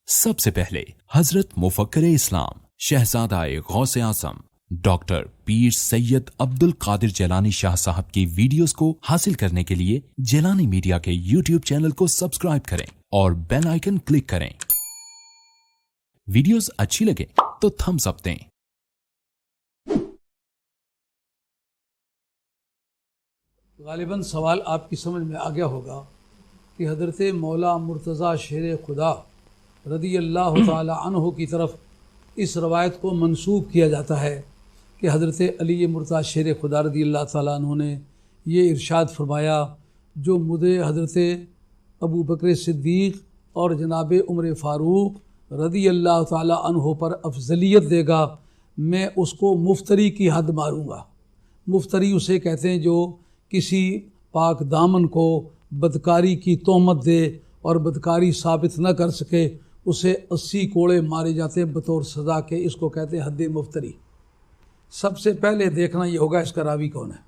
सबसे पहले हजरत मुफक्किर इस्लाम शहजादा-ए गौसे आज़म डॉक्टर पीर सैयद अब्दुल कादिर जिलानी शाह साहब की वीडियोस को हासिल करने के लिए जिलानी मीडिया के यूट्यूब चैनल को सब्सक्राइब करें और बेल आइकन क्लिक करें। वीडियोस अच्छी लगे तो थम्स अप दें। गालिबन सवाल आपकी समझ में आ गया होगा कि हज़रत मौला मुर्तज़ा शेर खुदा रदी अल्लाह ताला अन्हु की तरफ इस रवायत को मंसूब किया जाता है कि हज़रत अली मुर्तज़ा शेर खुदा रदी अल्लाह ताला अन्हु ने ये इरशाद फरमाया, जो मुझे हज़रत अबू बकर सिद्दीक़ और जनाब उमर फ़ारूक रदी अल्लाह ताला अन्हु पर अफजलियत देगा, मैं उसको मुफ्तरी की हद मारूँगा। मुफ्तरी उसे कहते हैं जो किसी पाक दामन को बदकारी की तोहमत दे और बदकारी साबित न कर सके, उसे 80 कोड़े मारे जाते हैं बतौर सज़ा के। इसको कहते हैं हद मुफ्तरी। सबसे पहले देखना ये होगा इसका रावी कौन है।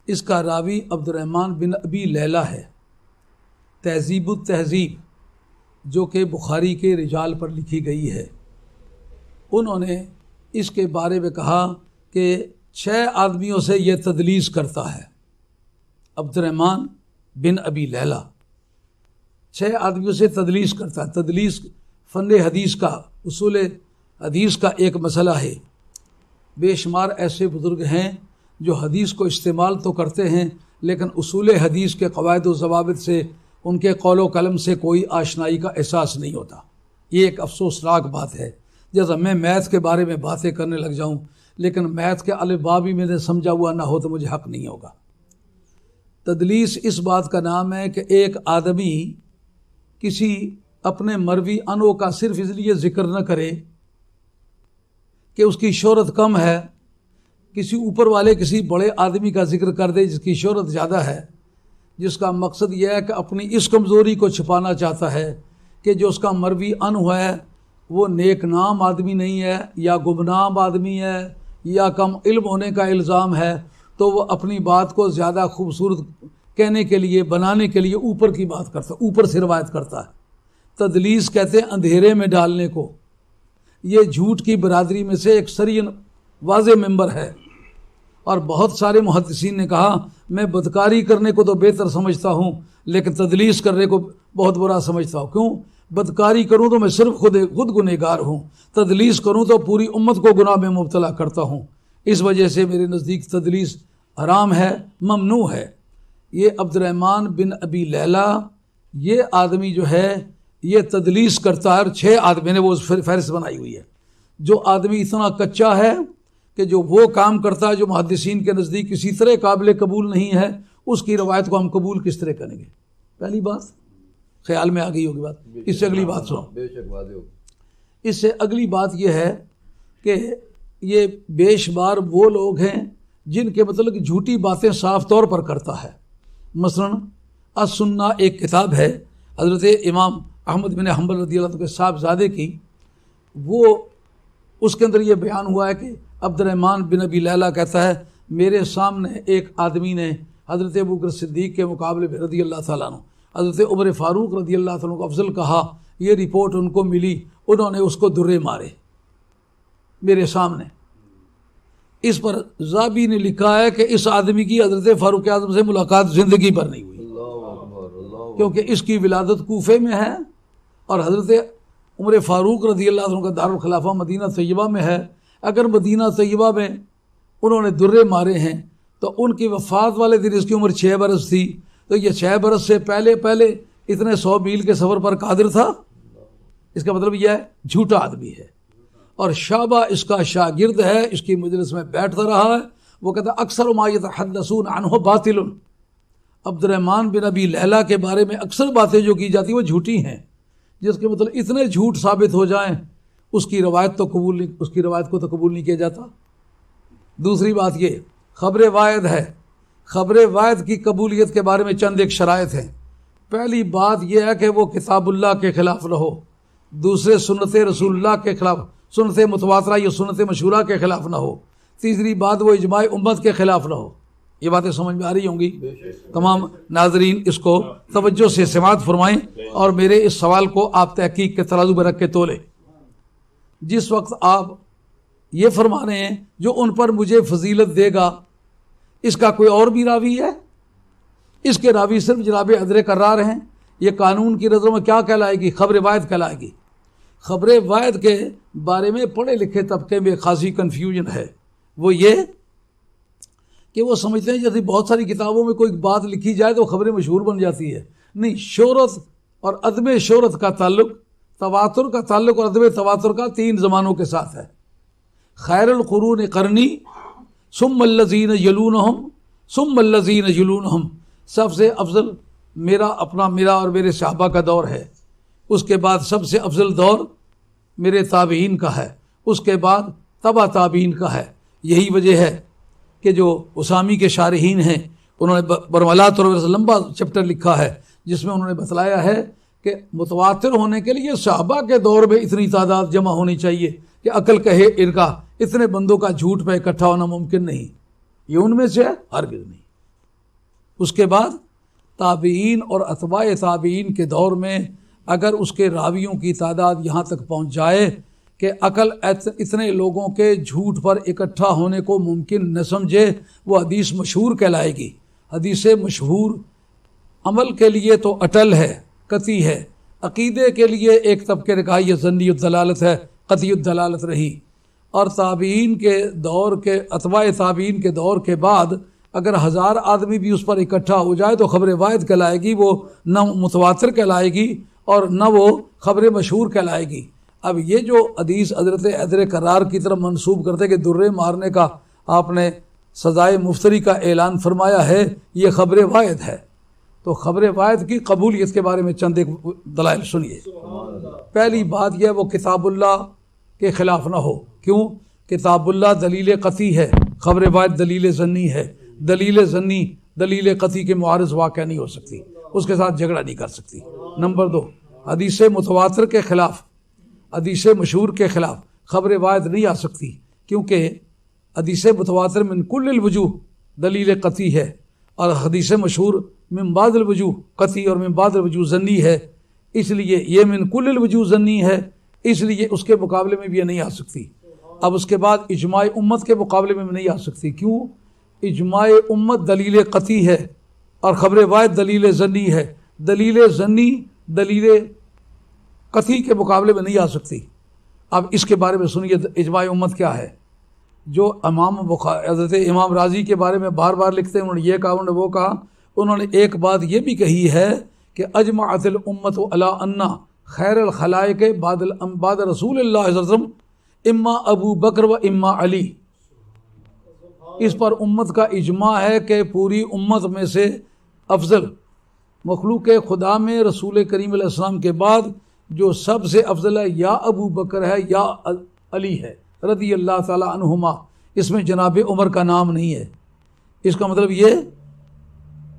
इसका रावी अब्दुर्रहमान बिन अबी लैला है। तहज़ीबुत तहज़ीब जो कि बुखारी के रिजाल पर लिखी गई है, उन्होंने इसके बारे में कहा कि 6 आदमियों से यह तदलीस करता है। अब्दुर्रहमान बिन अबी लैला 6 आदमियों से तदलीस करता है। तदलीस फ़न हदीस का, उसूल हदीस का एक मसला है। बेशुमार ऐसे बुज़ुर्ग हैं जो हदीस को इस्तेमाल तो करते हैं लेकिन उसूल हदीस के क़वायद व ज़वाबित से उनके कौलो कलम से कोई आशनाई का एहसास नहीं होता। ये एक अफसोसनाक बात है। जैसा मैं मैथ के बारे में बातें करने लग जाऊँ लेकिन मैथ के अलफ़बा भी मैंने समझा हुआ ना हो तो मुझे हक़ नहीं होगा। तदलीस इस बात का नाम है कि एक आदमी किसी अपने मरवी अनो का सिर्फ इसलिए ज़िक्र न करे कि उसकी शोहरत कम है, किसी ऊपर वाले किसी बड़े आदमी का जिक्र कर दे जिसकी शोहरत ज़्यादा है, जिसका मकसद यह है कि अपनी इस कमज़ोरी को छुपाना चाहता है कि जो उसका मरवी अन है वो नेक नाम आदमी नहीं है या गुमनाम आदमी है या कम इल्म होने का इल्ज़ाम है, तो वो अपनी बात को ज़्यादा खूबसूरत कहने के लिए, बनाने के लिए ऊपर की बात करता है, ऊपर से रवायत करता है। तदलीस कहते हैं अंधेरे में डालने को। ये झूठ की बरादरी में से एक सरीन वाज़े मेंबर है। और बहुत सारे मुहद्दिसीन ने कहा मैं बदकारी करने को तो बेहतर समझता हूँ लेकिन तदलीस करने को बहुत बुरा समझता हूँ। क्यों? बदकारी करूँ तो मैं सिर्फ खुद गुनहगार हूँ, तदलीस करूँ तो पूरी उम्मत को गुनाह में मुब्तला करता हूँ। इस वजह से मेरे नज़दीक तदलीस हराम है, ममनू है। ये अब्दुर्रहमान बिन अबी लैला ये आदमी जो है ये तदलीस करता है। और 6 आदमी ने वो फहरिस्त बनाई हुई है। जो आदमी इतना कच्चा है कि जो वो काम करता है जो मुहद्दिसीन के नज़दीक किसी तरह काबिल कबूल नहीं है, उसकी रवायत को हम कबूल किस तरह करेंगे? पहली बात ख्याल में आ गई होगी बात। इससे अगली बात सुनो। इससे अगली बात यह है कि ये बेशुमार वो लोग हैं जिनके मतलब कि झूठी बातें साफ तौर पर करता है। मसलन अस-सुन्ना एक किताब है हज़रत इमाम अहमद बिन हम्बल रज़ियल्लाहु अन्हु के साहबज़ादे की, वो उसके अंदर ये बयान हुआ है कि अब्दुर्रहमान बिन अबी लैला कहता है मेरे सामने एक आदमी ने हज़रत अबू बकर सिद्दीक़ के मुकाबले में रज़ी अल्लाह ताला अन्हु हज़रत उमर फ़ारूक रज़ी अल्लाह ताला अन्हु को अफजल कहा। ये रिपोर्ट उनको मिली, उन्होंने उसको दुर्रे मारे मेरे सामने। इस पर ज़ाबी ने लिखा है कि इस आदमी की हज़रत फ़ारूक आज़म से मुलाकात ज़िंदगी भर नहीं हुई क्योंकि इसकी विलादत कूफे में है और हज़रत उमर फ़ारूक रज़ी अल्लाह अन्हु का दारुल खिलाफा मदीना तैयबा में है। अगर मदीना तैयबा में उन्होंने दुर्रे मारे हैं तो उनकी वफ़ात वाले दिन इसकी उम्र 6 बरस थी, तो ये 6 बरस से पहले इतने 100 मील के सफ़र पर कादिर था। इसका मतलब यह है झूठा आदमी है और शाबा इसका शागिर्द है, इसकी मजलिस में बैठता रहा है। वो कहता अक्सर मा यतहद्दसून अन्हु बातिलुन। अब्दुर्रहमान बिन अबी लैला के बारे में अक्सर बातें जो की जाती वो झूठी हैं, जिसके मतलब इतने झूठ साबित हो जाएं उसकी रवायत को तो कबूल नहीं किया जाता। दूसरी बात ये ख़बर वायद है। ख़बर वायद की कबूलियत के बारे में चंद एक शराइत हैं। पहली बात यह है कि वो किताबुल्लाह के ख़िलाफ़ न हो, दूसरे सुन्नत रसूलुल्लाह के ख़िलाफ़, सुन्नत मुतवातरा या सुन्नत मशहूरा के ख़िलाफ़ न हो, तीसरी बात वो इजमाए उम्मत के ख़िलाफ़ न हो। ये बातें समझ में आ रही होंगी? तमाम नाजरीन इसको तवज्जो से समाअत फरमाएं और मेरे इस सवाल को आप तहकीक के तराजू में रख के तोलें। जिस वक्त आप ये फरमा रहे हैं जो उन पर मुझे फजीलत देगा, इसका कोई और भी रावी है? इसके रावी सिर्फ जनाब अदर करार हैं। ये कानून की नज़रों में क्या कहलाएगी? खबर वायद कहलाएगी। खबर वायद के बारे में पढ़े लिखे तबके में खासी कन्फ्यूजन है। वो ये कि वो समझते हैं जैसे बहुत सारी किताबों में कोई बात लिखी जाए तो खबरें मशहूर बन जाती है। नहीं, शोहरत और अदम शोहरत का ताल्लुक, तवातुर का ताल्लुक और अदम तवातुर का 3 ज़मानों के साथ है। खैरुल कुरून करनी सुम्मल्लज़ीन यलूनहुम सुम्मल्लज़ीन यलूनहुम, सबसे अफजल मेरा और मेरे सहाबा का दौर है। उसके बाद सबसे अफजल दौर मेरे ताबीन का है। उसके बाद तबा ताबीन का है। यही वजह है कि जो उसामी के शारहीन हैं उन्होंने बरमलात और लंबा चैप्टर लिखा है जिसमें उन्होंने बतलाया है कि मुतवातिर होने के लिए सहाबा के दौर में इतनी तादाद जमा होनी चाहिए कि अकल कहे इनका इतने बंदों का झूठ पे इकट्ठा होना मुमकिन नहीं। ये उनमें से है, हरगिज़ नहीं। उसके बाद ताबीन और अतबाए ताबीन के दौर में अगर उसके रावियों की तादाद यहाँ तक पहुँच जाए कि अकल इतने लोगों के झूठ पर इकट्ठा होने को मुमकिन न समझे, वो हदीस मशहूर कहलाएगी। हदीस मशहूर अमल के लिए तो अटल है, कती है। अकीदे के लिए एक तबके ने कहा यह ज़न्नियुद्दलालत है, कतियुद्दलालत रही। और ताबीन के दौर के अतबाए ताबीन के दौर के बाद अगर 1000 आदमी भी उस पर इकट्ठा हो जाए तो खबर वायद कहलाएगी, वो न मुतवातिर कहलाएगी और न वो खबर मशहूर कहलाएगी। अब ये जो हदीस हज़रत अदर करार की तरफ मंसूब करते कि दुर्रे मारने का आपने सज़ाए मुफ्तरी का ऐलान फरमाया है, ये खबर वायद है। तो खबर वायद की कबूलियत के बारे में चंद एक दलाइल सुनिए। पहली बात यह वो किताबुल्लाह के ख़िलाफ़ ना हो। क्यों? किताबुल्लाह दलील क़ती है, खबर वायद दलील ज़न्नी है। दलील ज़न्नी दलील क़ती के मुआरिज़ वाक़या नहीं हो सकती, उसके साथ झगड़ा नहीं कर सकती। नंबर 2, हदीस मुतवातिर के ख़िलाफ़, हदीस मशहूर के ख़िलाफ़ खबर वायद नहीं आ सकती, क्योंकि हदीस मुतवातिर मिन कुल्लिल वजूह दलील क़ती है और हदीस मशहूर मिन बादिल वजूह क़ती और मिन बादिल वजूह ज़न्नी है। इसलिए ये मिन कुल्लिल वजूह ज़न्नी है, इसलिए उसके मुकाबले में भी ये नहीं आ सकती। अब उसके बाद इजमाए उम्मत के मुकाबले में नहीं आ सकती। क्यों? इजमाए उम्मत दलील क़ती है और खबर वायद दलील ज़न्नी है। दलील ज़न्नी दलील क़ती के मुकाबले में नहीं आ सकती। अब इसके बारे में सुनिए इजमाए उम्मत क्या है। जो हज़रत इमाम राजी के बारे में बार बार लिखते हैं, उन्होंने ये कहा, उन्होंने वो कहा। उन्होंने एक बात ये भी कही है कि अजमाअतिल उम्मत अला अन्ना खैरुल खलाइक बाद रसूलिल्लाह सल्लल्लाहु अलैहि वसल्लम इम्मा अबू बकर व इम्मा अली। इस पर उम्मत का इजमा है कि पूरी उम्मत में से अफजल मखलूक खुदा में रसूल करीम अलैहिस्सलाम के बाद जो सबसे अफजल है या अबू बकर है या अली है रज़ी अल्लाह ताला अन्हुमा। इसमें जनाब उमर का नाम नहीं है। इसका मतलब ये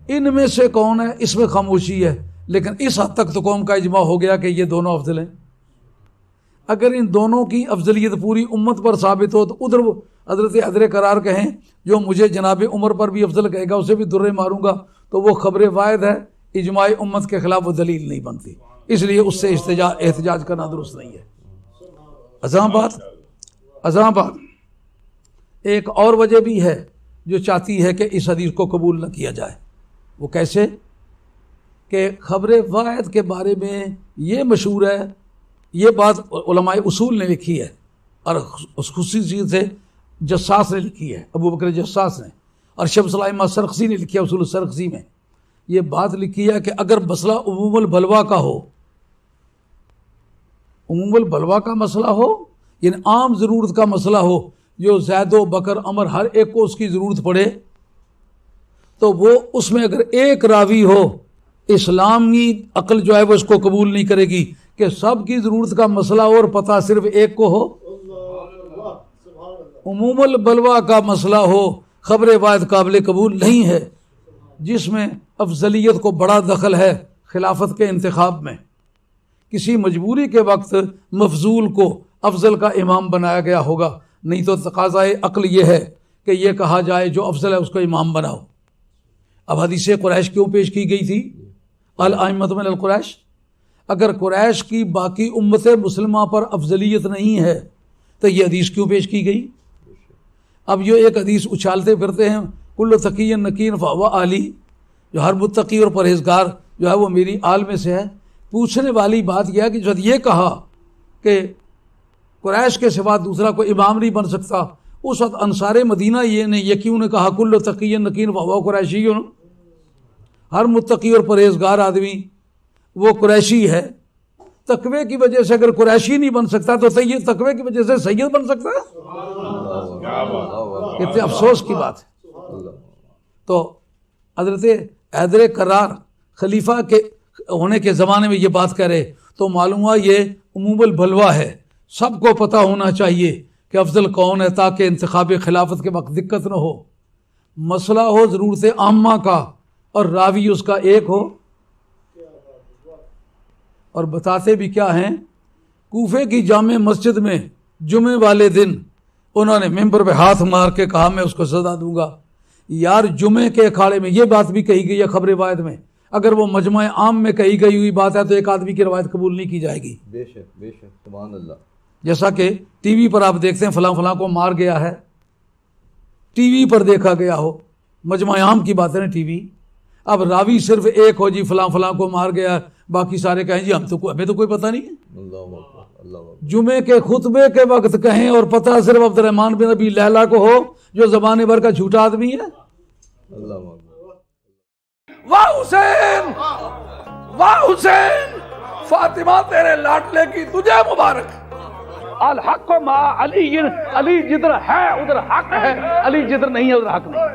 इनमें से कौन है इसमें खामोशी है, लेकिन इस हद तक तो कौम का इजमा हो गया कि ये दोनों अफजल हैं। अगर इन दोनों की अफजलियत पूरी उम्मत पर साबित हो तो उधर वो हज़रत अदर करार कहें जो मुझे जनाब उमर पर भी अफजल कहेगा उसे भी दुर्रे मारूंगा, तो वो खबर वायद है, इजमाए उम्मत के ख़िलाफ़ वो दलील नहीं बनती। इसलिए उससे एहतजाज करना दुरुस्त नहीं है। अज़ां बात एक और वजह भी है जो चाहती है कि इस हदीस को कबूल न किया जाए। वो कैसे? कि खबर वायद के बारे में ये मशहूर है, ये बात उलमाए उसूल ने लिखी है और उस खुसूसियत से जस्सास ने लिखी है, अबू बकर जस्सास ने, और शम्सुल अइम्मा सरखसी ने लिखी है उसूल सरखसी में। ये बात लिखी है कि अगर मसला उमूमुल बलवा का हो, उमूमुल बलवा का मसला हो, यानी आम ज़रूरत का मसला हो, जो ज़ैदो बकर अमर हर एक को उसकी ज़रूरत पड़े, तो वो उसमें अगर एक रावी हो, इस्लामी अक्ल जो है वो इसको कबूल नहीं करेगी कि सब की ज़रूरत का मसला और पता सिर्फ एक को हो। उमूमुल बलवा का मसला हो, खबर वायद काबिल कबूल नहीं है, जिसमें अफजलियत को बड़ा दखल है खिलाफत के इंतखाब में। किसी मजबूरी के वक्त मफजूल को अफजल का इमाम बनाया गया होगा, नहीं तो तकाज़ाए अक्ल ये है कि ये कहा जाए जो अफजल है उसको इमाम बनाओ। अब हदीस कुरैश क्यों पेश की गई थी? अल अइम्मतु मिनल कुरैश। अगर कुरैश की बाकी उम्मत मुसलमा पर अफजलियत नहीं है तो ये हदीस क्यों पेश की गई? अब ये एक हदीस उछालते फिरते हैं, कुल्लु तक़िय्यन नकीन फ़हुवा आली, जो हर मुत्तकी और परहेज़गार जो है वो मेरी आल में से है। पूछने वाली बात यह है कि जब ये कहा कि कुरैश के सिवा दूसरा कोई इमाम नहीं बन सकता, उस वक्त अंसारे मदीना ये क्यों ने कहा कुल्लु तक़िय्यन नकीन फ़हुवा कुरैशिय्युन? हर मुत्तकी और परहेज़गार आदमी वो कुरैशी है। तकवे की वजह से अगर कुरैशी नहीं बन सकता तो सैयद तकवे की वजह से सैयद बन सकता है? कितने अफसोस की बात है। तो हज़रत हैदर करार खलीफा के होने के ज़माने में ये बात कह रहे तो मालूम हुआ ये उमूमल बलवा है। सबको पता होना चाहिए कि अफजल कौन है ताकि इंतखाब खिलाफत के वक्त दिक्कत न हो। मसला हो ज़रूरत आम्मा का और रावी उसका एक हो। और बताते भी क्या हैं, कूफे की जामे मस्जिद में जुमे वाले दिन उन्होंने मिंबर पे हाथ मार के कहा मैं उसको सज़ा दूंगा। यार जुमे के अखाड़े में ये बात भी कही गई है खबर रिवायत में, अगर वो मजमा आम में कही गई हुई बात है तो एक आदमी की रवायत कबूल नहीं की जाएगी। बेशक बेशक, सुभान अल्लाह। जैसा कि टीवी पर आप देखते हैं फलां फलां को मार गया है, टीवी पर देखा गया हो, मजमा आम की बात है ना टीवी। अब रावी सिर्फ एक हो जी फलां फलां को मार गया, बाकी सारे कहें जी हमें तो कोई पता नहीं है। जुमे के खुतबे के वक्त कहें और पता सिर्फ अब्दुर्रहमान बिन अबी लैला को हो जो ज़बान भर का झूठा आदमी है। वाह हुसैन, वाह हुसैन, फातिमा तेरे लाडले की तुझे मुबारक। अल हक मा अली, अली जिधर है उधर हक है, अली जिधर नहीं है उधर हक नहीं।